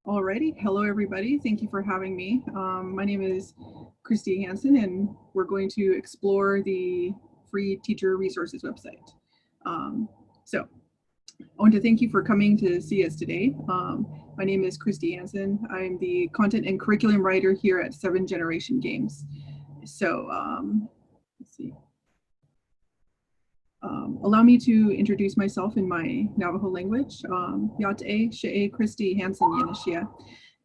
Alrighty, hello everybody. Thank you for having me. My name is Christy Hanson, and we're going to explore the free teacher resources website. Um, so, I want to thank you for coming to see us today. My name is Christy Hanson. I'm the content and curriculum writer here at 7th Generation Games. Let's see. Allow me to introduce myself in my Navajo language. Yate She'e Christy Hanson Yanashia.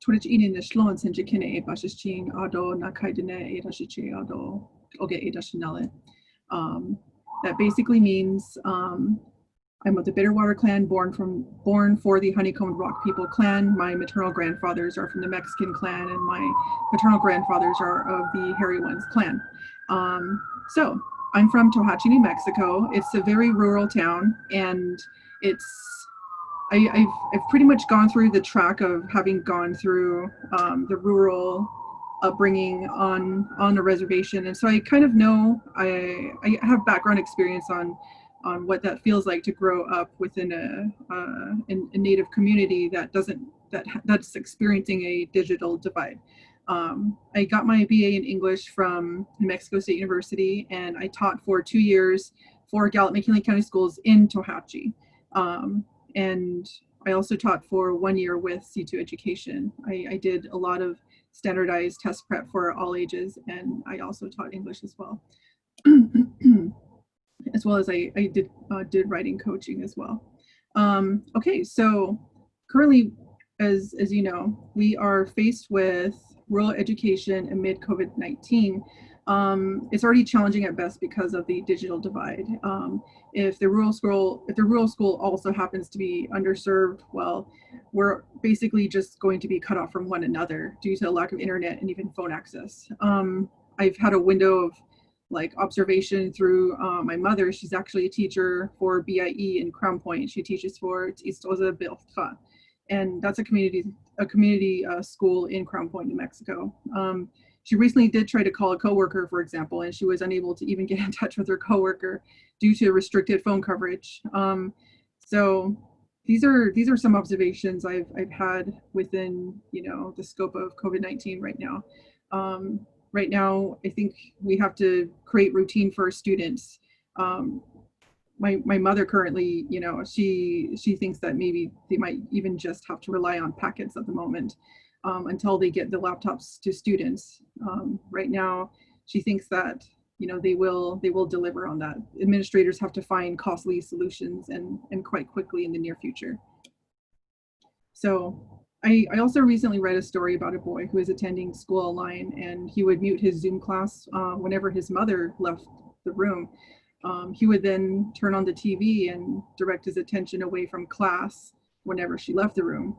Twitch Eden the Shlon Senjikine Bashichin Ado Nakaidene Edashiche Ado Oge Edashinale. That basically means I'm of the Bitterwater clan, born for the Honeycombed Rock People clan. My maternal grandfathers are from the Mexican clan, and my paternal grandfathers are of the Hairy Ones clan. So I'm from Tohatchi, New Mexico. It's a very rural town, and I've pretty much gone through the track of having gone through the rural upbringing on a reservation, and so I kind of know I have background experience on what that feels like to grow up within a native community that's experiencing a digital divide. I got my BA in English from New Mexico State University, and I taught for 2 years for Gallup-McKinley County Schools in Tohatchi. And I also taught for 1 year with C2 Education. I did a lot of standardized test prep for all ages, and I also taught English as well. As well as I did writing coaching as well. Okay, so currently, as you know, we are faced with rural education amid COVID-19. It's already challenging at best because of the digital divide. If the rural school also happens to be underserved, well, we're basically just going to be cut off from one another due to a lack of internet and even phone access. I've had a window of observation through my mother. She's actually a teacher for BIE in Crown Point. She teaches for Istoza Bilfa, and that's a community school in Crown Point, New Mexico. She recently did try to call a coworker, for example, and she was unable to even get in touch with her coworker due to restricted phone coverage. So these are some observations I've had within the scope of COVID-19 right now. Right now, I think we have to create routine for our students. My mother currently, she thinks that maybe they might even just have to rely on packets at the moment until they get the laptops to students. Right now, she thinks that they will deliver on that. Administrators have to find costly solutions and quite quickly in the near future. So I also recently read a story about a boy who was attending school online, and he would mute his Zoom class whenever his mother left the room. He would then turn on the TV and direct his attention away from class whenever she left the room.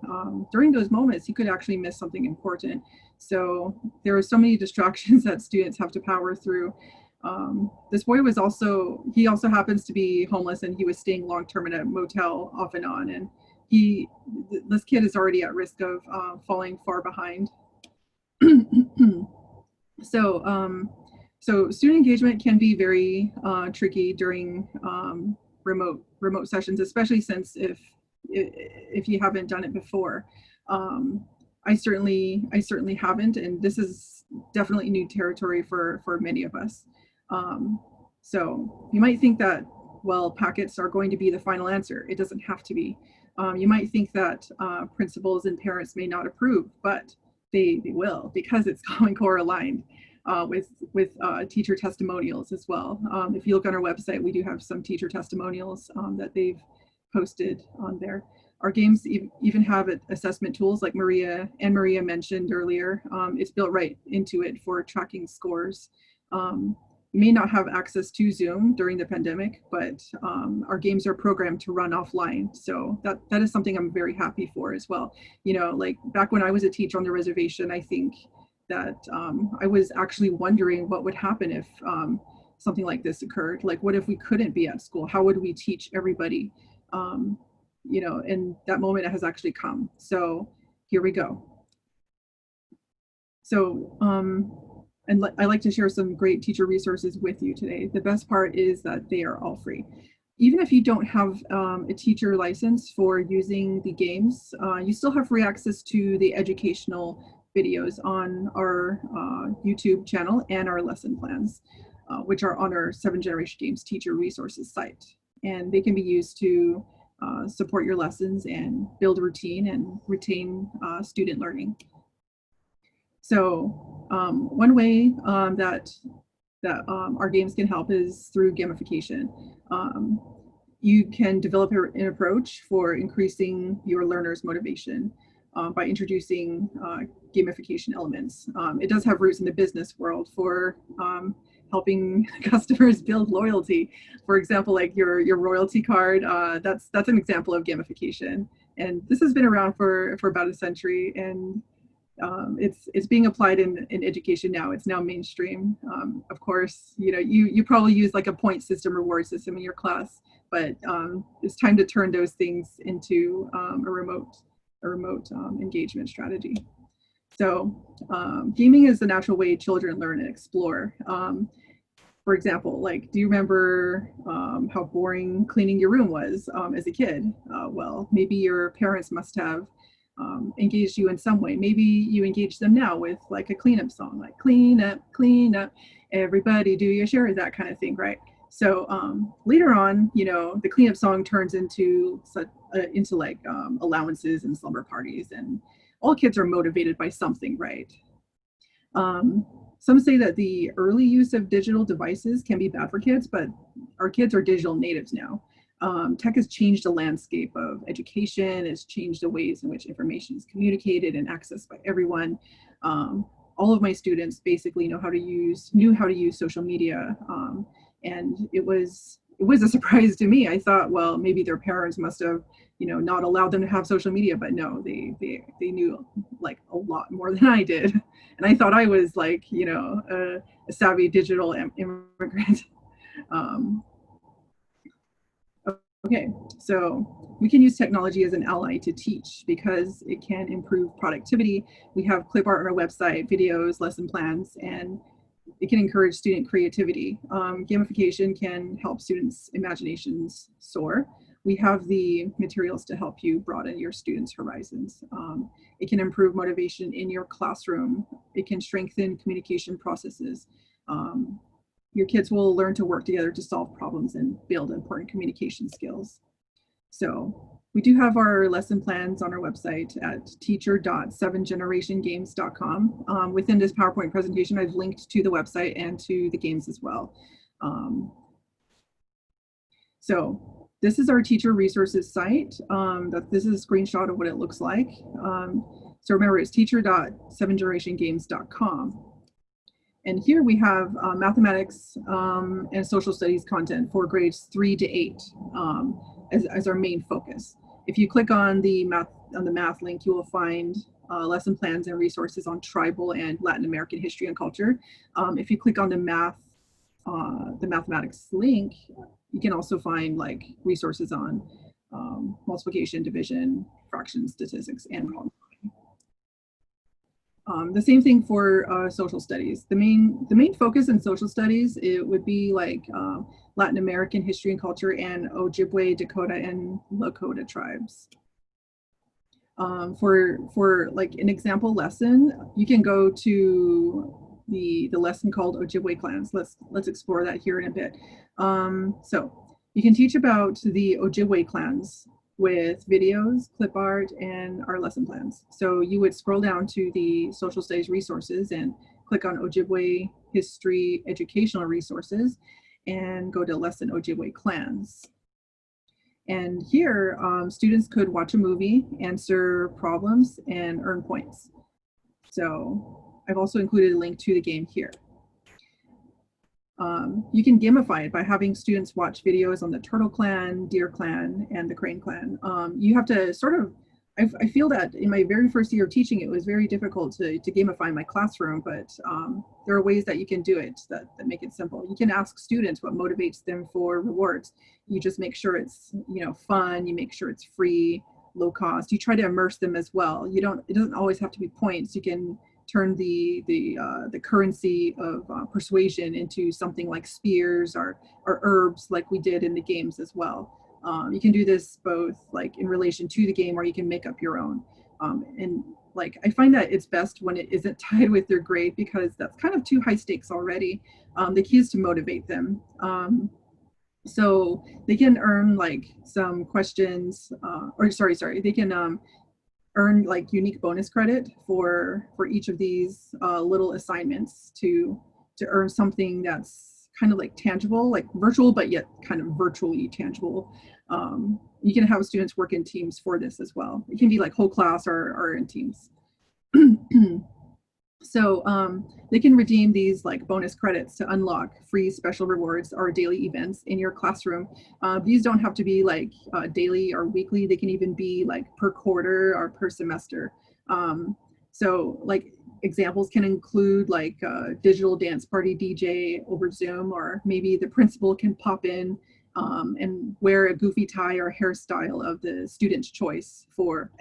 During those moments, he could actually miss something important. So there are so many distractions that students have to power through. This boy he also happens to be homeless, and he was staying long-term in a motel off and on. And this kid is already at risk of falling far behind. So student engagement can be very tricky during remote sessions, especially since if you haven't done it before. I certainly haven't, and this is definitely new territory for many of us. So you might think that, well, packets are going to be the final answer. It doesn't have to be. You might think that principals and parents may not approve, but they will, because it's Common Core aligned with teacher testimonials as well. If you look on our website, we do have some teacher testimonials that they've posted on there. Our games even have assessment tools like Maria mentioned earlier. It's built right into it for tracking scores. You may not have access to Zoom during the pandemic, but our games are programmed to run offline. So that is something I'm very happy for as well. Like back when I was a teacher on the reservation, I think that I was actually wondering what would happen if something like this occurred. Like, what if we couldn't be at school? How would we teach everybody? And that moment has actually come. So here we go. So, I like to share some great teacher resources with you today. The best part is that they are all free. even if you don't have a teacher license for using the games, you still have free access to the educational videos on our YouTube channel and our lesson plans, which are on our 7th Generation Games teacher resources site. And they can be used to support your lessons and build a routine and retain student learning. So one way that our games can help is through gamification. You can develop an approach for increasing your learners' motivation by introducing gamification elements. It does have roots in the business world for helping customers build loyalty. For example, like your royalty card, that's an example of gamification. And this has been around for about a century, and it's being applied in education now. It's now mainstream. Of course, you probably use like a point system, reward system in your class, but it's time to turn those things into a remote engagement strategy. So gaming is the natural way children learn and explore. For example, like, do you remember how boring cleaning your room was as a kid? Well, maybe your parents must have engaged you in some way. Maybe you engage them now with like a cleanup song, like clean up, everybody do your share, that kind of thing, right? So later on, the cleanup song turns into like allowances and slumber parties, and all kids are motivated by something, right? Some say that the early use of digital devices can be bad for kids, but our kids are digital natives now. Tech has changed the landscape of education. It's changed the ways in which information is communicated and accessed by everyone. All of my students basically knew how to use social media, and it was a surprise to me. I thought, well, maybe their parents must have, not allowed them to have social media, but no, they knew like a lot more than I did, and I thought I was like, a savvy digital immigrant. Okay, so we can use technology as an ally to teach because it can improve productivity. We have clip art on our website, videos, lesson plans, and it can encourage student creativity. Gamification can help students' imaginations soar. We have the materials to help you broaden your students' horizons. It can improve motivation in your classroom. It can strengthen communication processes. Your kids will learn to work together to solve problems and build important communication skills. So we do have our lesson plans on our website at teacher.7generationgames.com. Within this PowerPoint presentation, I've linked to the website and to the games as well. So this is our teacher resources site. This is a screenshot of what it looks like. So remember, it's teacher.7generationgames.com. And here we have mathematics and social studies content for grades 3 to 8 as our main focus. If you click on the math link, you will find lesson plans and resources on tribal and Latin American history and culture. If you click on the mathematics link, you can also find like resources on multiplication, division, fractions, statistics, and problem. The same thing for social studies. The main focus in social studies, it would be like Latin American history and culture and Ojibwe, Dakota, and Lakota tribes. For like an example lesson, you can go to the lesson called Ojibwe clans. Let's explore that here in a bit. So you can teach about the Ojibwe clans with videos, clip art, and our lesson plans. So you would scroll down to the social studies resources and click on Ojibwe history educational resources and go to lesson Ojibwe clans. And here, students could watch a movie, answer problems, and earn points. So I've also included a link to the game here. You can gamify it by having students watch videos on the Turtle Clan, Deer Clan, and the Crane Clan. You have to sort of, I feel that in my very first year of teaching, it was very difficult to gamify my classroom, but there are ways that you can do it that make it simple. You can ask students what motivates them for rewards. You just make sure it's fun, you make sure it's free, low cost. You try to immerse them as well. It doesn't always have to be points. You can turn the currency of persuasion into something like spears or herbs, like we did in the games as well. You can do this both like in relation to the game, or you can make up your own. And like, I find that it's best when it isn't tied with their grade, because that's kind of too high stakes already. The key is to motivate them. So they can earn like some questions, they can earn like unique bonus credit for each of these little assignments to earn something that's kind of like tangible, like virtual, but yet kind of virtually tangible. You can have students work in teams for this as well. It can be like whole class or in teams. So they can redeem these like bonus credits to unlock free special rewards or daily events in your classroom. These don't have to be like daily or weekly. They can even be like per quarter or per semester. So like examples can include like a digital dance party DJ over Zoom, or maybe the principal can pop in and wear a goofy tie or hairstyle of the student's choice or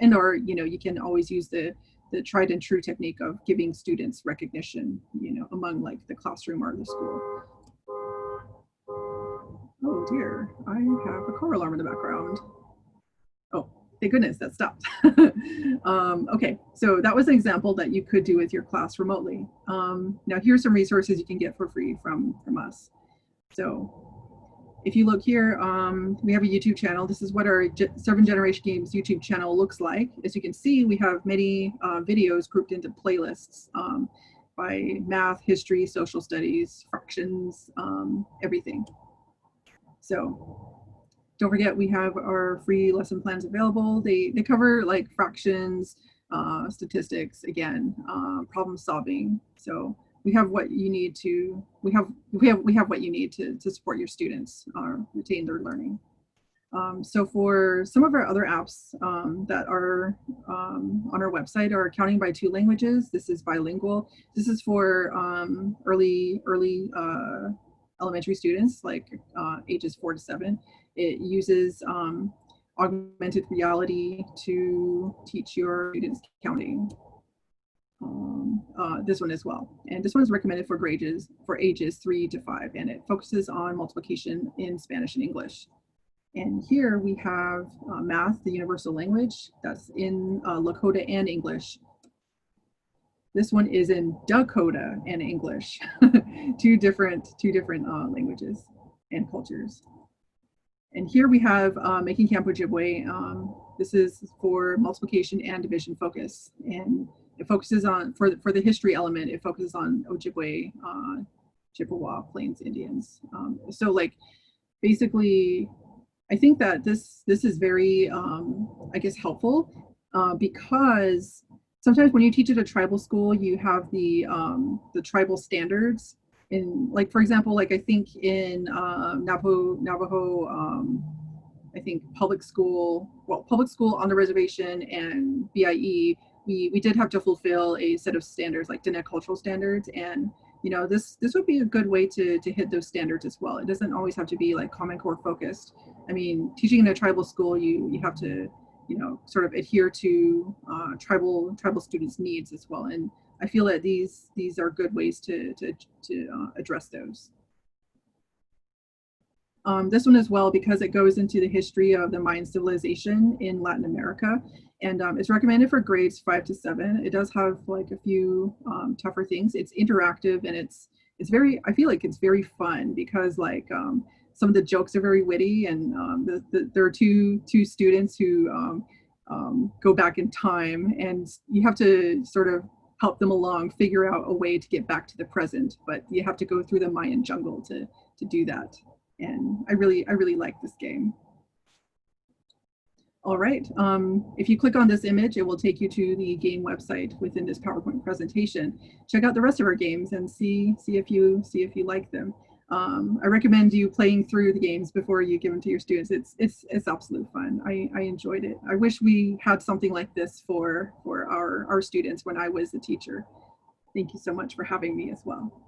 you can always use the tried and true technique of giving students recognition, among like the classroom or the school. Oh dear, I have a car alarm in the background. Oh, thank goodness that stopped. Okay, so that was an example that you could do with your class remotely. Now here's some resources you can get for free from us. So if you look here, we have a YouTube channel. This is what our 7th Generation Games YouTube channel looks like. As you can see, we have many videos grouped into playlists by math, history, social studies, fractions, everything. So don't forget, we have our free lesson plans available. They cover like fractions, statistics, again, problem solving. So we have what you need to support your students retain their learning. So for some of our other apps that are on our website are Counting by 2 Languages. This is bilingual. This is for early elementary students, like ages 4 to 7. It uses augmented reality to teach your students counting. This one as well, and this one is recommended for ages 3 to 5, and it focuses on multiplication in Spanish and English. And here we have Math, the Universal Language, that's in Lakota and English. This one is in Dakota and English, two different languages and cultures. And here we have Making Camp Ojibwe. This is for multiplication and division focus, and it focuses on, for the history element, it focuses on Ojibwe, Chippewa, Plains Indians. So like, basically, I think that this is very, I guess, helpful because sometimes when you teach at a tribal school, you have the tribal standards. In, like, for example, like I think in Navajo, I think public school on the reservation and BIE, we did have to fulfill a set of standards, like Diné cultural standards, and this would be a good way to hit those standards as well. It doesn't always have to be like Common Core focused. I mean, teaching in a tribal school, you have to sort of adhere to tribal students' needs as well, and I feel that these are good ways to address those. This one as well, because it goes into the history of the Mayan civilization in Latin America, and it's recommended for grades 5 to 7. It does have like a few tougher things. It's interactive, and it's very, I feel like it's very fun, because like some of the jokes are very witty, and there are two students who go back in time, and you have to sort of help them along, figure out a way to get back to the present, but you have to go through the Mayan jungle to do that. And I really like this game. All right, if you click on this image, it will take you to the game website within this PowerPoint presentation. Check out the rest of our games and see if you like them. I recommend you playing through the games before you give them to your students. It's absolute fun. I enjoyed it. I wish we had something like this for our students when I was a teacher. Thank you so much for having me as well.